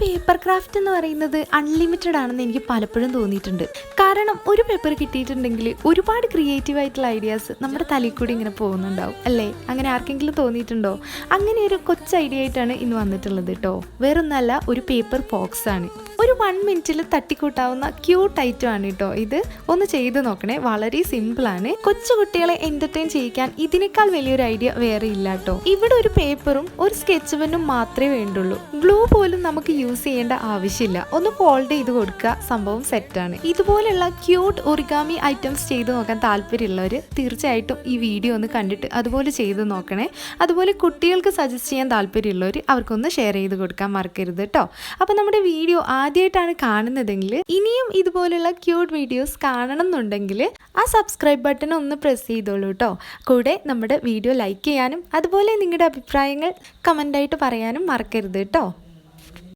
Paper craft എന്ന് പറയുന്നത് unlimited ആണെന്ന് എനിക്ക് പലപ്പോഴും തോന്നിയിട്ടുണ്ട്. കാരണം ഒരു പേപ്പർ കിട്ടിയിട്ടുണ്ടെങ്കിൽ ഒരുപാട് ക്രിയേറ്റീവ് ആയിട്ടുള്ള ഐഡിയാസ് നമ്മുടെ തലയിൽ കൂടി ഇങ്ങനെ പോകുന്നുണ്ടാവും അല്ലേ? അങ്ങനെ ആർക്കെങ്കിലും തോന്നിയിട്ടുണ്ടോ? അങ്ങനെ ഒരു കൊച്ചു ഐഡിയ ആയിട്ടാണ് ഇന്ന് വന്നിട്ടുള്ളത് കേട്ടോ. വേറൊന്നല്ല, ഒരു പേപ്പർ ബോക്സ് ആണ്. ഒരു 1 മിനിറ്റിൽ തട്ടിക്കൂട്ടാവുന്ന ക്യൂട്ട് ഐറ്റം ആണ് കേട്ടോ ഇത്. ഒന്ന് ചെയ്ത് നോക്കണേ, വളരെ സിമ്പിളാണ്. കൊച്ചു കുട്ടികളെ എന്റർടൈൻ ചെയ്യിക്കാൻ ഇതിനേക്കാൾ വലിയൊരു ഐഡിയ വേറെ ഇല്ല കേട്ടോ. ഇവിടെ ഒരു പേപ്പറും ഒരു സ്കെച്ച് പെന്നും മാത്രമേ വേണ്ടുള്ളൂ. ഗ്ലൂ പോലും നമുക്ക് യൂസ് ചെയ്യേണ്ട ആവശ്യമില്ല. ഒന്ന് ഫോൾഡ് ചെയ്ത് കൊടുക്കുക, സംഭവം സെറ്റാണ്. ഇതുപോലെയുള്ള ക്യൂട്ട് ഒറിഗാമി ഐറ്റംസ് ചെയ്ത് നോക്കാൻ താല്പര്യമുള്ളവർ തീർച്ചയായിട്ടും ഈ വീഡിയോ ഒന്ന് കണ്ടിട്ട് അതുപോലെ ചെയ്ത് നോക്കണേ. അതുപോലെ കുട്ടികൾക്ക് സജസ്റ്റ് ചെയ്യാൻ താല്പര്യമുള്ളവർ അവർക്കൊന്ന് ഷെയർ ചെയ്ത് കൊടുക്കാൻ മറക്കരുത് കേട്ടോ. അപ്പം നമ്മുടെ വീഡിയോ ആദ്യമായിട്ടാണ് കാണുന്നതെങ്കിൽ ഇനിയും ഇതുപോലുള്ള ക്യൂട്ട് വീഡിയോസ് കാണണം എന്നുണ്ടെങ്കിൽ ആ സബ്സ്ക്രൈബ് ബട്ടൺ ഒന്ന് പ്രസ് ചെയ്തോളൂ കേട്ടോ. കൂടെ നമ്മുടെ വീഡിയോ ലൈക്ക് ചെയ്യാനും അതുപോലെ നിങ്ങളുടെ അഭിപ്രായങ്ങൾ കമൻ്റായിട്ട് പറയാനും മറക്കരുത് കേട്ടോ.